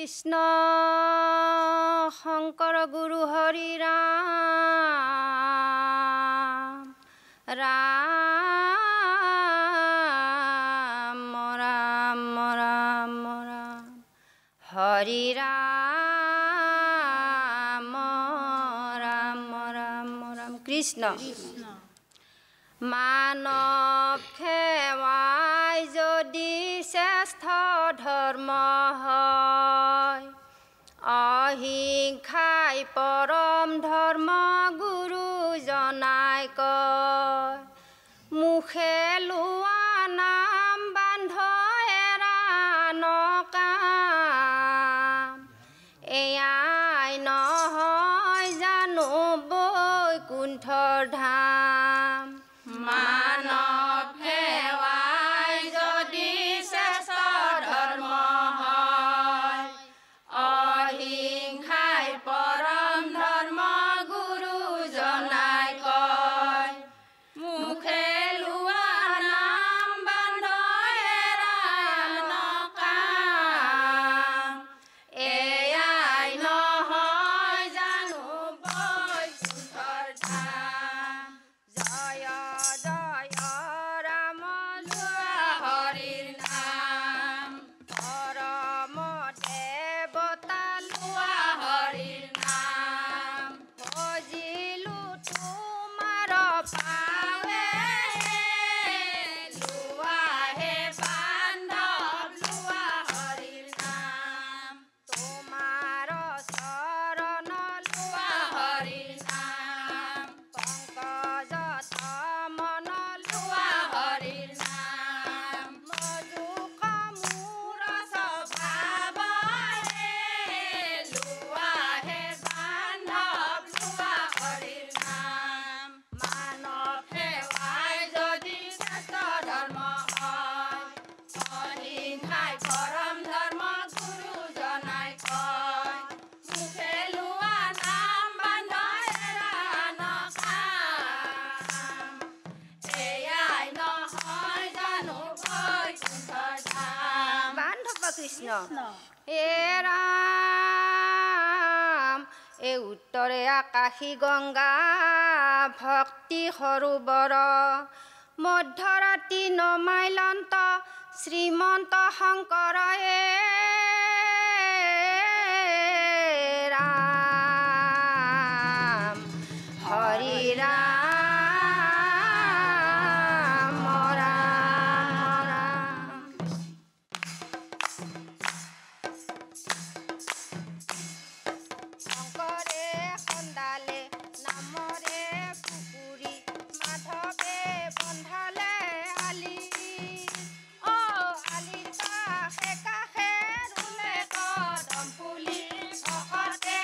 কৃষ্ণ শংকৰ গুৰু হৰি ৰাম ৰাম ৰাম ৰাম ৰাম হৰি ৰাম ৰাম ৰাম ৰাম কৃষ্ণ মানৱ সেৱাই যদি শ্ৰেষ্ঠ ধৰ্ম হয় অহিংসাই পৰম ধৰ্ম গুৰু জনাই কয় মুখে লোৱা নাম বান্ধ এৰা নকাম এয়াই নহয় জানো বৈকুণ্ঠৰ ধাম মানৱ সেৱাই যদি শ্ৰেষ্ঠ ধৰ্ম হয় অহিংসাই পৰম ধৰ্ম গুৰু জনাই কয় মুখে লোৱা নাম বান্ধ এৰা নকাম এয়াই নহয় জানো বৈকুণ্ঠৰ ধাম জয় জয় ৰাম লোৱা হৰিৰ নাম পৰম দেৱতা লোৱা হৰিৰ নাম ভজিলো তোমাৰ পাৱে লোৱাহে বান্ধৱ লোৱা হৰিৰ নাম তোমাৰ চৰণ লোৱা হৰিৰ নাম পংকজ মন লোৱা হৰিৰ নাম মধুক মূৰ স্বভাৱৰে লোৱাহে বান্ধৱ লোৱা হৰিৰ নাম মানৱ সেৱাই যদি শ্ৰেষ্ঠ ধৰ্ম হয় অহিংসাই পৰম ধৰ্ম গুৰু জনাই কয় মুখে লোৱা নাম বান্ধ এৰা নকাম এয়াই নহয় জানো বৈকুণ্ঠৰ ধাম বান্ধৱ কৃষ্ণ হে ৰাম এই উত্তৰে আকাশী গংগা ভক্তি সৰোবৰ মধ্যৰাতি নমাইলন্ত শ্ৰীমন্ত শংকৰ ৰাম হৰি ৰাম ৰাম ৰাম শংকৰে সন্দালে নামৰে পুখুৰী মাধৱে বন্ধালে আলি আলিৰ কাষে কাষে ৰুলে কদম পুলি ভকতে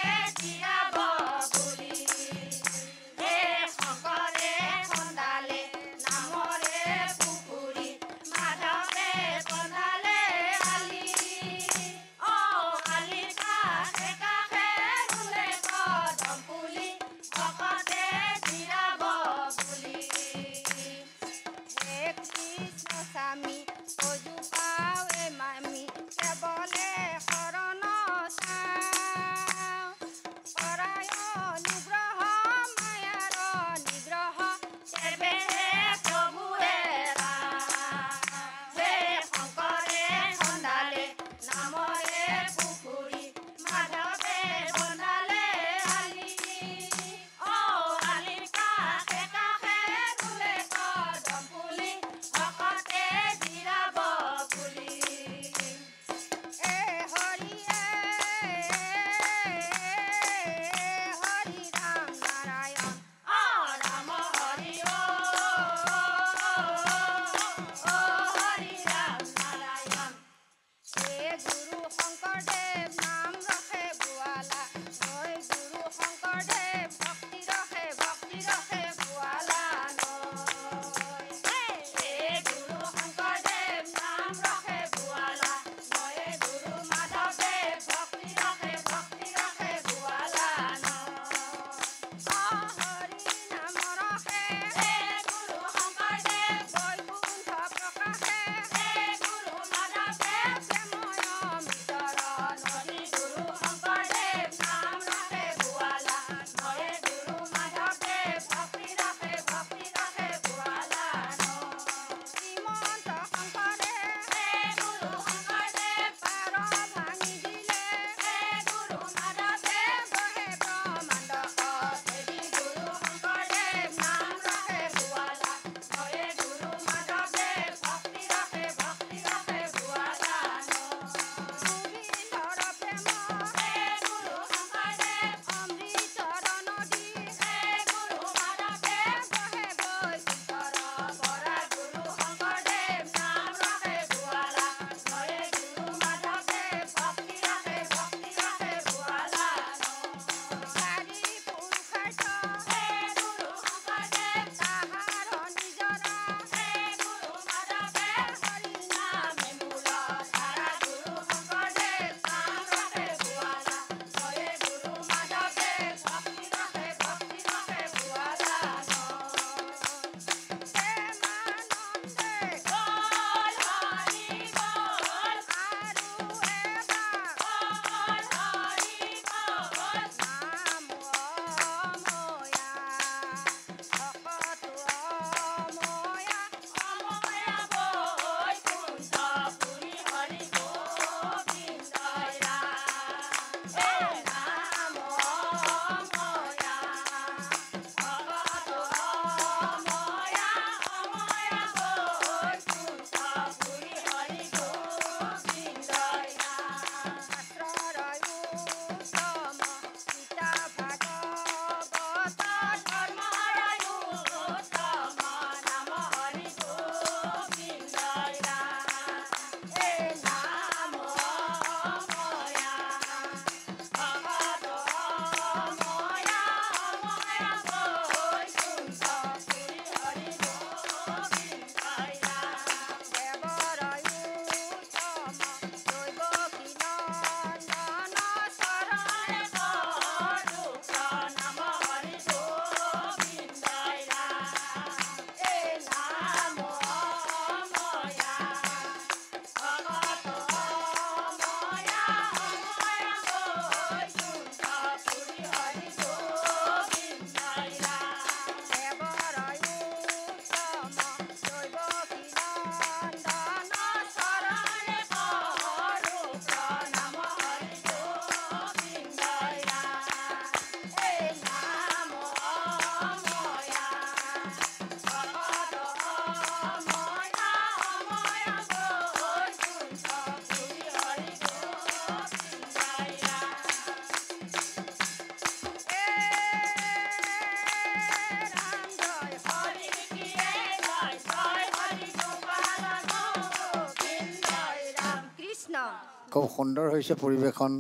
খুব সুন্দৰ হৈছে পৰিৱেশন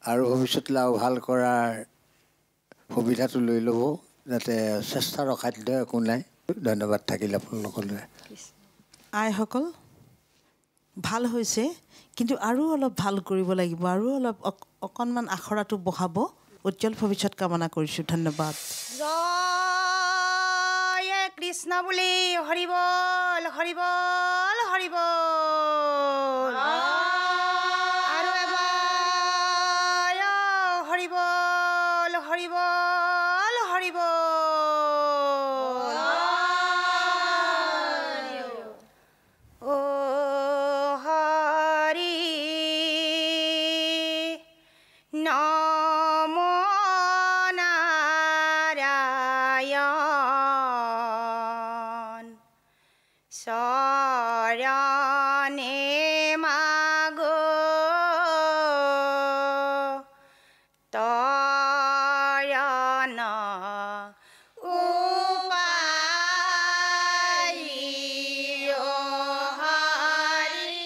আৰু ভৱিষ্যতলৈ আৰু ভাল কৰাৰ সুবিধাটো লৈ ল'ব যাতে চেষ্টাৰ অসাধ্য একো নাই ধন্যবাদ থাকিল আপোনালোকলৈ আইসকল ভাল হৈছে কিন্তু আৰু অলপ ভাল কৰিব লাগিব আৰু অলপ অকণমান আখৰাটো বঢ়াব উজ্জ্বল ভৱিষ্যত কামনা কৰিছোঁ ধন্যবাদ জয় কৃষ্ণ বুলি হৰি বল হৰি বল হৰি বল আৰু এবাৰ হৰি বল হৰি বল হৰি বল ও হৰি নম নাৰায়ণ শৰণে মাগো তৰণ উপায় ও হৰি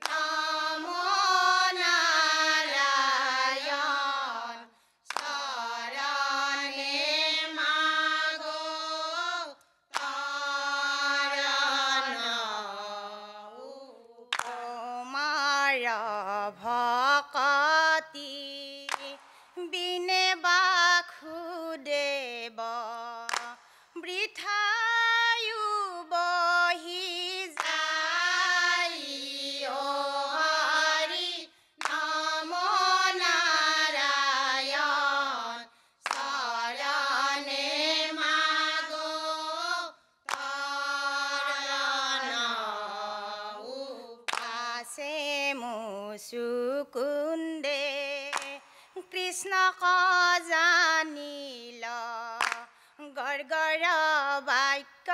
নম নাৰায়ণ শৰণে মাগো তৰণ তোমাৰ ভকতি বিনে বাসুদেৱ বৃথায়ু বহি যায় ও হৰি নম নাৰায়ণ শৰণে মাগো তৰণ আছে মুচুকুন্দে কৃষ্ণক জানিল গৰ্গৰ বাক্য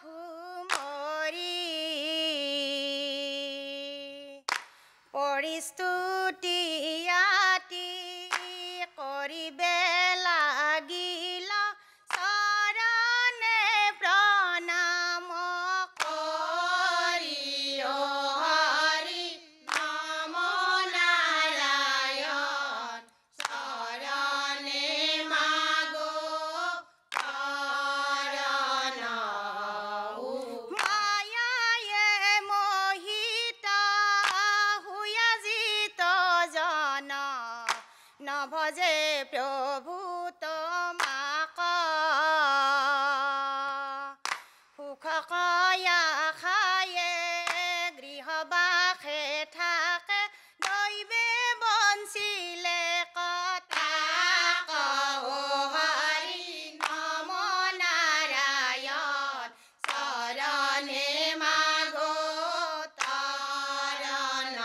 সুমৰি পৰিস্তুতি আতি কৰিবে লাগিল চৰণে প্ৰণাম কৰি ও হৰি নম নাৰায়ণ শৰণে মাগো তৰণ মায়ায়ে মোহিত হুয়াজিত জন নভজে প্ৰভু তোমাক সুখ কয়া খায়ে গৃহবাসে থাকে দৈৱে বঞ্চিলে কটাক ও হৰি নম নাৰায়ণ শৰণে মাগো তৰণ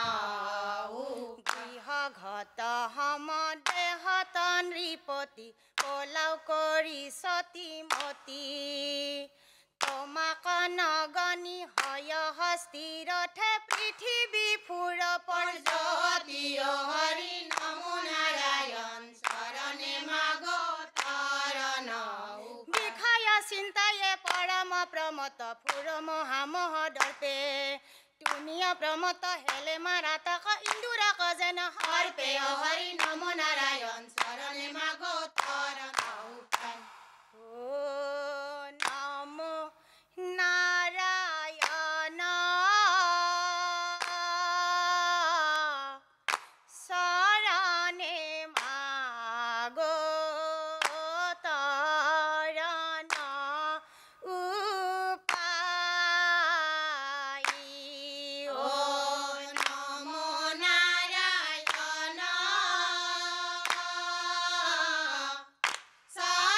গৃহঘত সমদেহত নৃপতি পলাও কৰি সতীমতী তোমাক নগনি হয় হস্তিৰথে পৃথিৱী ফুৰ পৰ্যতি ও হৰি নম নাৰায়ণ শৰণে মাগো তৰণ বিষয় চিন্তায়ে পৰম প্ৰমত ফুৰ মহামহ দৰ্পে তুমিয় প্ৰমত হেলে মাৰাতক ইন্দুৰক যেন হৰ্পে ও হৰি নম নাৰায়ণ শৰণে মাগো তৰণ ও নম নাৰায়ণ শৰণে মাগো তৰণ উপায় ও নম নাৰায়ণ শৰণে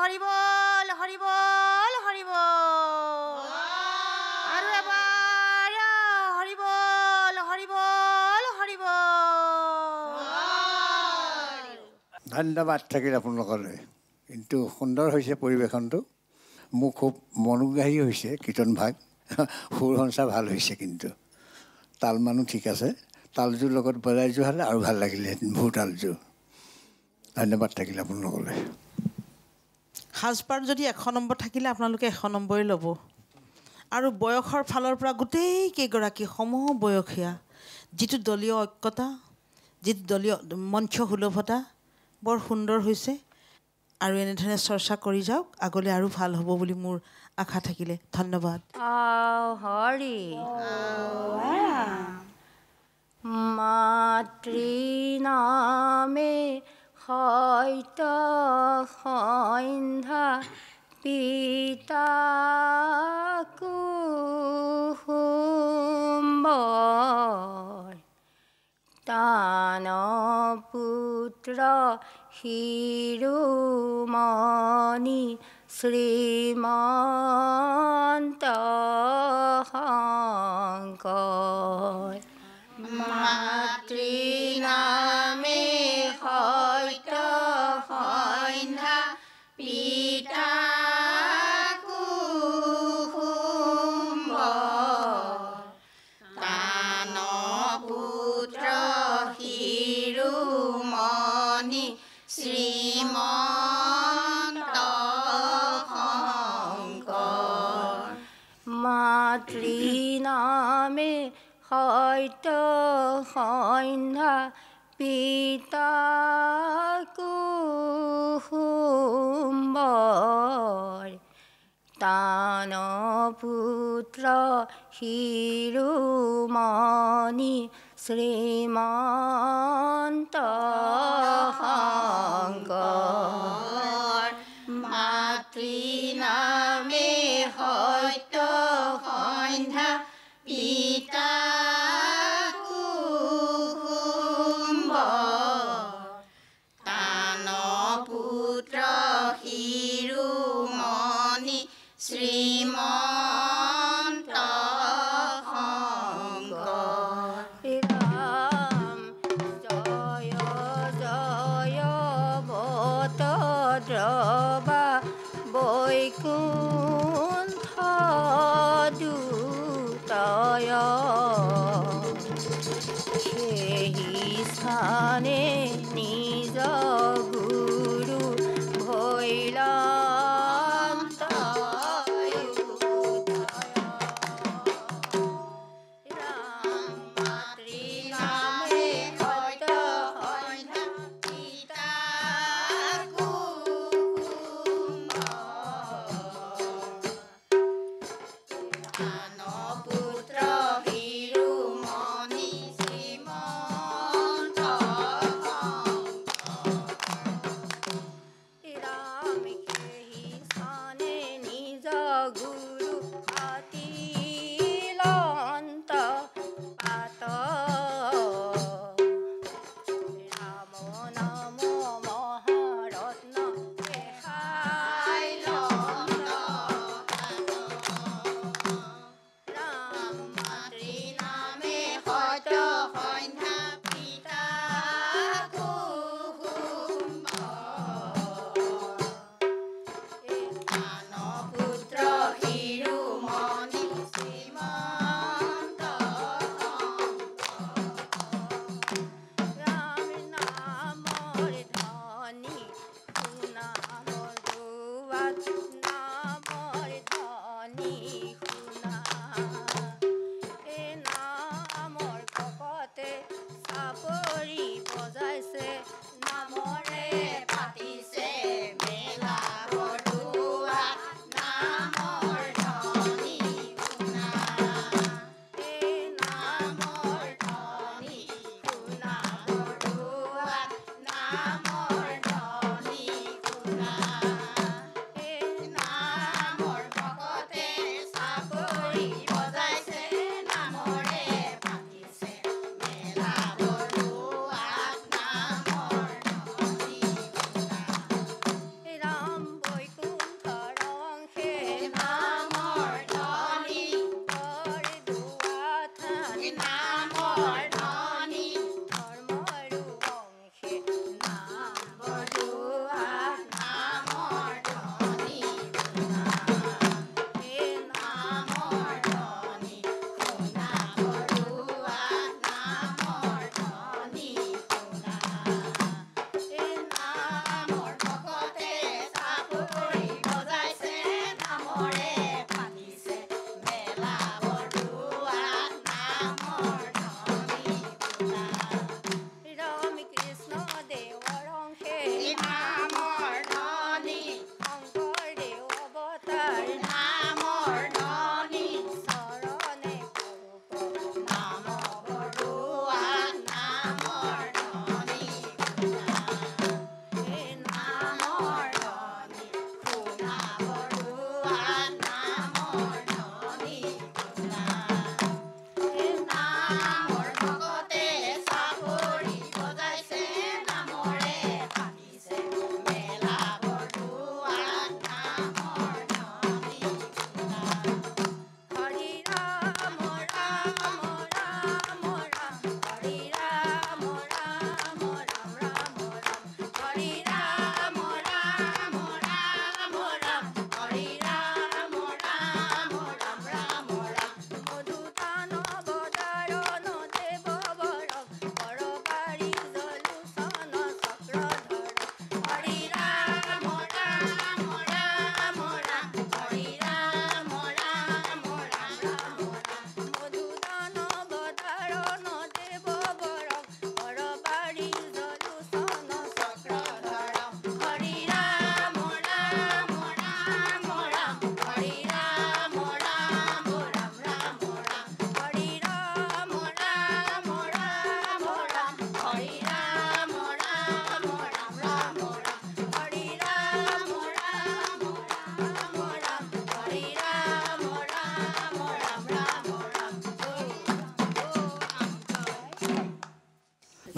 হৰি বল হৰি বল হৰি বল আৰু এবাৰ হৰি বল হৰি বল হৰি বল। ধন্যবাদ থাকিল আপোনালোকলৈ। কিন্তু সুন্দৰ হৈছে পৰিৱেশনটো। মোৰ খুব মনোগ্ৰাহী হৈছে কীৰ্তন ভাগ। সুৰ সঞ্চা ভাল হৈছে, কিন্তু তাল মানো ঠিক আছে। তালযোৰ লগত বজাই যোৱা হ'লে আৰু ভাল লাগিলেহেঁতেন, ভোৰ তালযোৰ। ধন্যবাদ থাকিল আপোনালোকলৈ। সাজপাৰ যদি 100 নম্বৰ থাকিলে আপোনালোকে 100 নম্বৰেই ল'ব। আৰু বয়সৰ ফালৰ পৰা গোটেইকেইগৰাকী সমবয়সীয়া, যিটো দলীয় ঐক্যতা, যিটো দলীয় মঞ্চ সুলভতা বৰ সুন্দৰ হৈছে। আৰু এনেধৰণে চৰ্চা কৰি যাওক, আগলৈ আৰু ভাল হ'ব বুলি মোৰ আশা থাকিলে। ধন্যবাদ। হৰি মাতৃনামে সৈত সন্ধ্যা পিতা কুসুম্বৰ তান পুত্ৰ শিৰোমণি শ্ৰীমন্ত শংকৰ মাতৃনামে সৈত সন্ধ্যা পিতা কুসুম্বৰ তান পুত্ৰ শিৰোমণি শ্ৰীমন্ত শংকৰ মাতৃনামে সৈত সন্ধ্যা পিতা কুসুম্বৰ তান পুত্ৰ শিৰোমণি শ্ৰীমন্ত শংকৰ মাতৃনামে সৈত সন্ধ্যা পিতা কুসুম্বৰ তান পুত্ৰ শিৰোমণি শ্ৰীমন্ত শংকৰ ৰাম জয় জয় বত দ্ৰবা বৈকুণ্ঠ দূতয় সেই স্থানে নিজ গুৰু ভৈলন্ত ৰাম মাতৃনামে সৈত সন্ধ্যা পিতা তান পুত্ৰ শিৰোমণি শ্ৰীমন্ত ৰাম সেই স্থানে নিজ গুৰু আতিলন্ত পাত ৰাম নাম মহাৰত্ন দেখাই লন্ত ৰাম মাতৃনামে সৈত সন্ধ্যা পিতা কুসুম্বৰ তান পুত্ৰ শিৰোমণি শ্ৰীমন্ত ৰাম নামৰ ধ্বনি শুনামৰ দুৱাত নামৰ ধ্বনি শুনা নামৰ ভকতে চাপৰি বজাইছে নামৰে পাতিছে মেলা বৰদোৱাত নামৰ ধ্বনি শুনা নামৰ ধ্বনি শুনা বৰদোৱাত নামৰ ধ্বনি শুনা নামৰ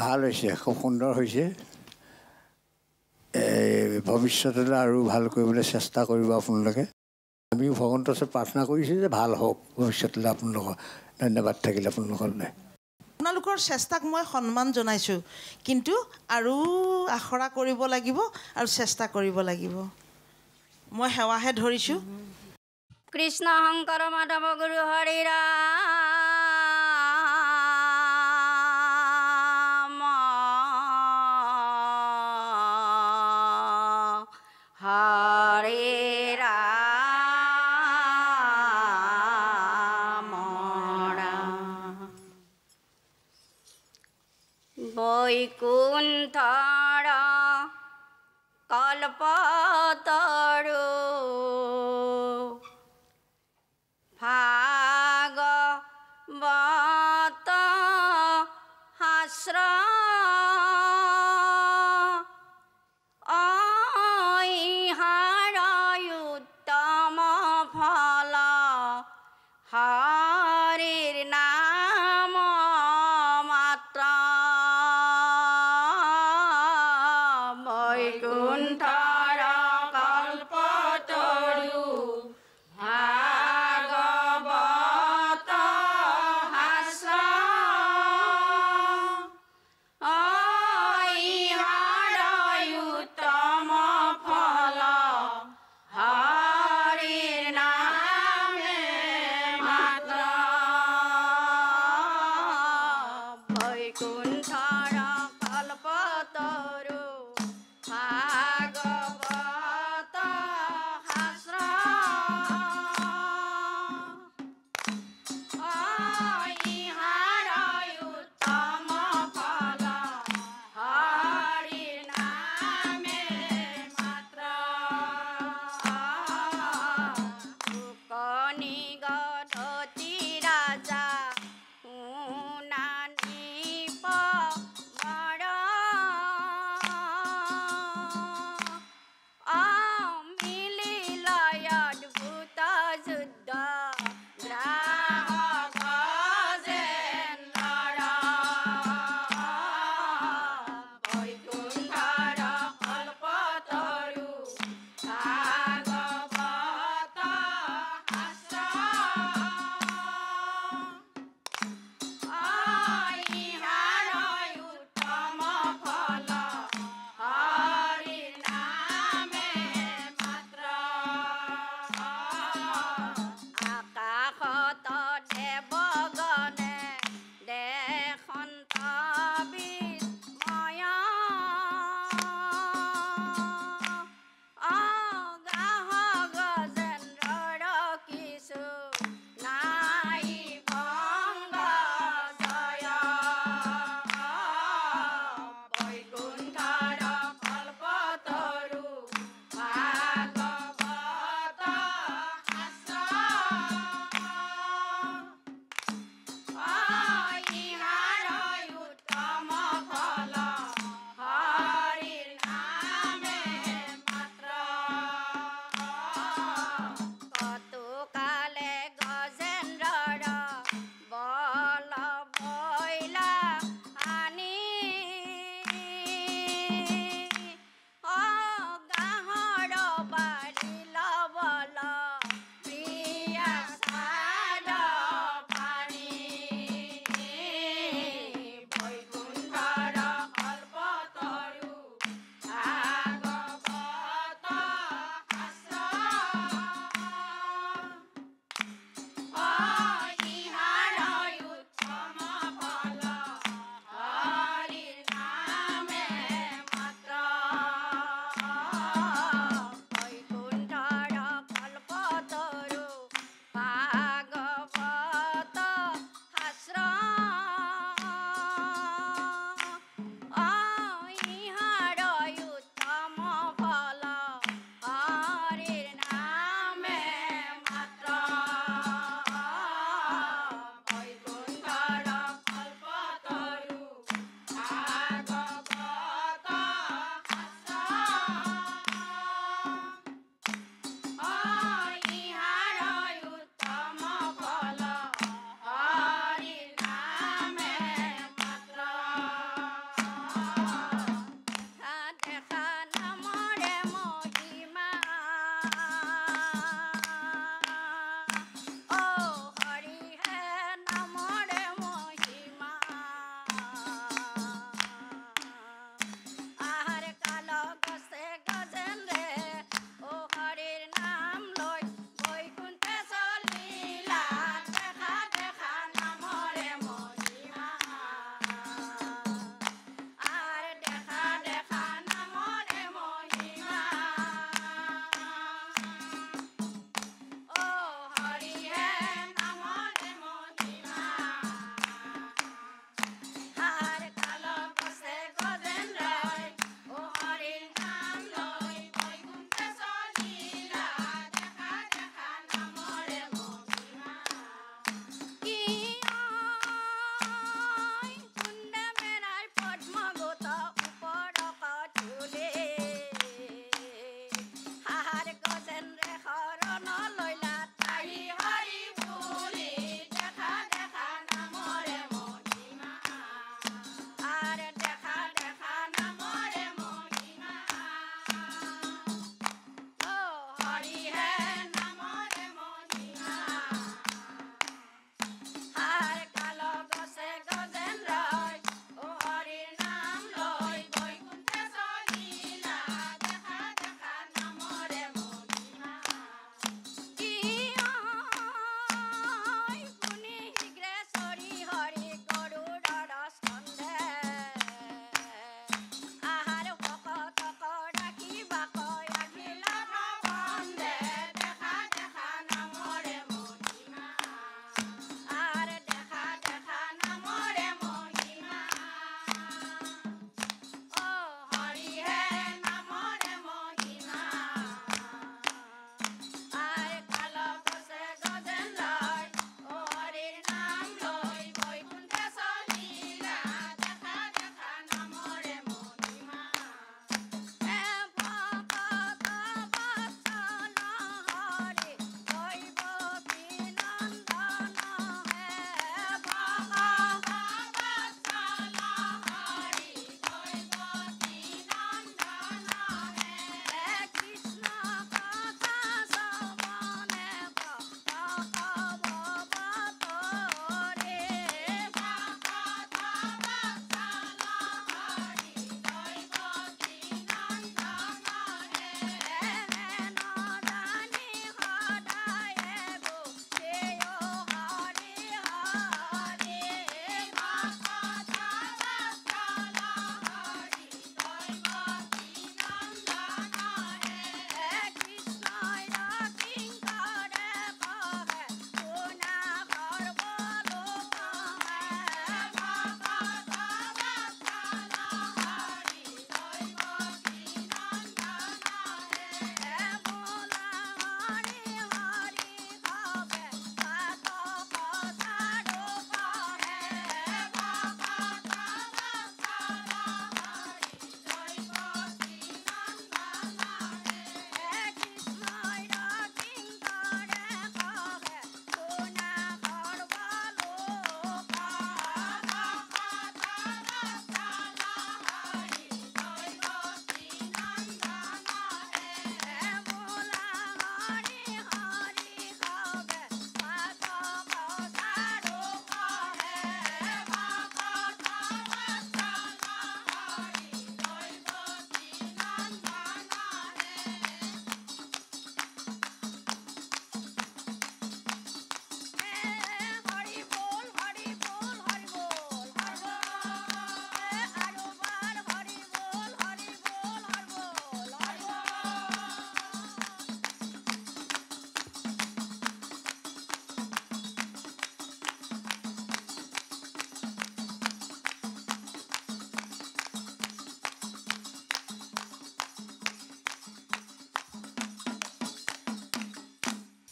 ভাল হৈছে, খুব সুন্দৰ হৈছে। ভৱিষ্যতলৈ আৰু ভাল কৰিবলৈ চেষ্টা কৰিব আপোনালোকে। আমিও ভগৱন্তৰ ওচৰত প্ৰাৰ্থনা কৰিছোঁ যে ভাল হওক ভৱিষ্যতলৈ আপোনালোকৰ। ধন্যবাদ থাকিল আপোনালোকলৈ। আপোনালোকৰ চেষ্টাক মই সন্মান জনাইছোঁ, কিন্তু আৰু আখৰা কৰিব লাগিব আৰু চেষ্টা কৰিব লাগিব। মই সেৱাহে ধৰিছোঁ। কৃষ্ণ শংকৰ মাধৱ গুৰু হৰি ৰাম হৰে ৰাম বৈকুণ্ঠৰ কল্পতৰু ভাগৱত শাস্ত্ৰ অইহাৰ উত্তম ফল হৰিৰ নাম মাত্ৰ বৈকুণ্ঠৰ কল্প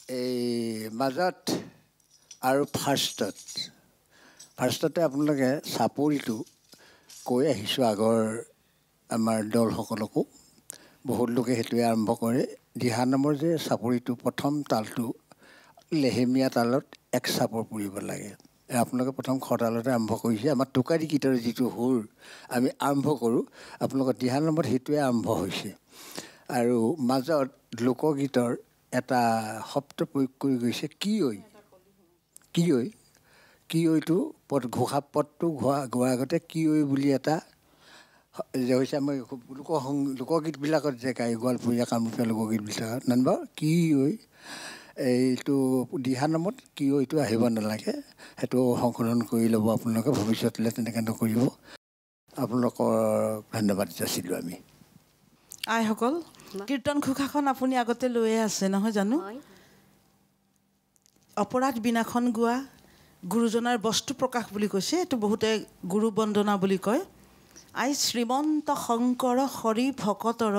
এই মাজত আৰু ফাৰ্ষ্টতে আপোনালোকে চাপৰিটো কৈ আহিছোঁ আগৰ আমাৰ দলসকলকো বহুত লোকে সেইটোৱে আৰম্ভ কৰে দিহা নামৰ যে চাপৰিটো প্ৰথম তালটো লেহেমীয়া তালত এক চাপৰ পৰিব লাগে আপোনালোকে প্ৰথম খতালতে আৰম্ভ কৰিছে আমাৰ টোকাৰী গীতৰ যিটো সুৰ আমি আৰম্ভ কৰোঁ আপোনালোকৰ দিহা নামত সেইটোৱে আৰম্ভ হৈছে আৰু মাজত লোকগীতৰ এটা শব্দ প্ৰয়োগ কৰি গৈছে কি ঐটো ঘোষা পদটো গোৱাৰ আগতে কি ঐ বুলি এটা যে হৈছে আমি লোকগীতবিলাকত যে গাই গোৱালপৰীয়া কামৰূপীয়া লোকগীতবিলাকত নানবা কি ঐ এইটো দিহা নামত কি ঐটো আহিব নালাগে সেইটো সংশোধন কৰি ল'ব আপোনালোকে ভৱিষ্যতলৈ তেনেকৈ নকৰিব আপোনালোকৰ ধন্যবাদ যাচিলোঁ আমি আইসকল কীৰ্তন ঘোষাখন আপুনি আগতে লৈয়ে আছে নহয় জানো অপৰাধ বিনাখন গোৱা গুৰুজনাৰ বস্তু প্ৰকাশ বুলি কৈছে এইটো বহুতে গুৰু বন্দনা বুলি কয় আই শ্ৰীমন্ত শংকৰ হৰি ভকতৰ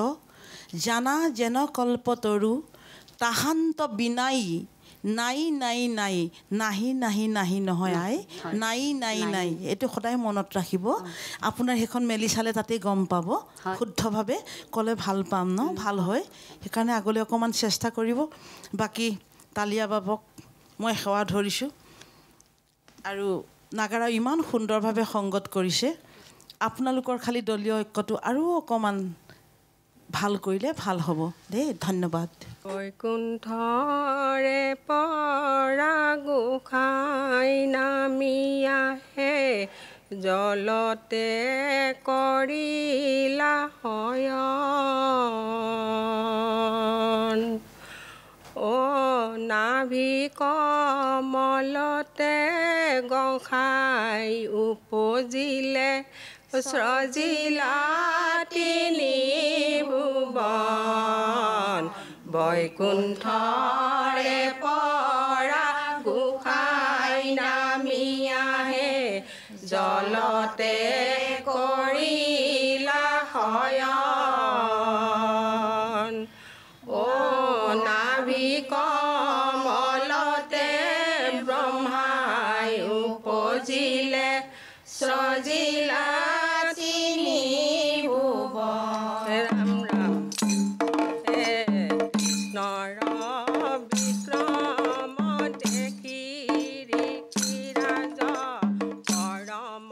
জানা যেন কল্পতৰু তাহান্ত বিনাই নাই নহয় আই নাই এইটো সদায় মনত ৰাখিব আপোনাৰ সেইখন মেলি চালে তাতেই গম পাব শুদ্ধভাৱে ক'লে ভাল পাম ন ভাল হয় সেইকাৰণে আগলৈ অকণমান চেষ্টা কৰিব বাকী তালিয়া বাবক মই সেৱা ধৰিছোঁ আৰু নাগাৰা ইমান সুন্দৰভাৱে সংগত কৰিছে আপোনালোকৰ খালি দলীয় ঐক্যটো আৰু অকণমান ভাল কৰিলে ভাল হ'ব দেই ধন্যবাদ বৈকুণ্ঠৰে পৰা গোসাঁই নামি আহে জলতে কৰিলা শয়ন নাভি কমলতে গোসাঁই উপজিলে স্ৰজিলা তিনি ভুৱন বৈকুণ্ঠৰে পৰা গোসাঁই নামি আহে জলতে কৰিলা শয়ন নাভি কমলতে ব্ৰহ্মাই উপজিলে স্ৰজিলা তিনি ভুৱন ৰাম ৰাম হে কৃষ্ণৰ বিক্ৰম দেখি ৰাজ পৰম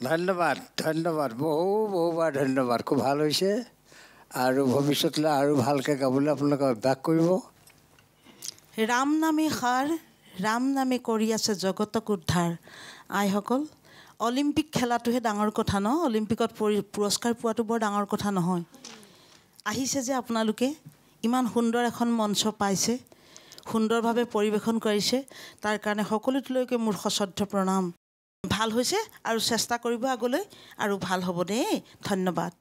ধন্যবাদ ধন্যবাদ বহুবাৰ ধন্যবাদ খুব ভাল হৈছে আৰু ভৱিষ্যতলৈ আৰু ভালকৈ গাবলৈ আপোনালোকে অভ্যাস কৰিব ৰাম নামে সাৰ ৰাম নামে কৰি আছে জগতক উদ্ধাৰ আইসকল অলিম্পিক খেলাটোহে ডাঙৰ কথা ন অলিম্পিকত পুৰস্কাৰ পোৱাটো বৰ ডাঙৰ কথা নহয় আহিছে যে আপোনালোকে ইমান সুন্দৰ এখন মঞ্চ পাইছে সুন্দৰভাৱে পৰিৱেশন কৰিছে তাৰ কাৰণে সকলোলৈকে মোৰ সশ্ৰদ্ধ প্ৰণাম ভাল হৈছে আৰু চেষ্টা কৰিব আগলৈ আৰু ভাল হ'ব দেই ধন্যবাদ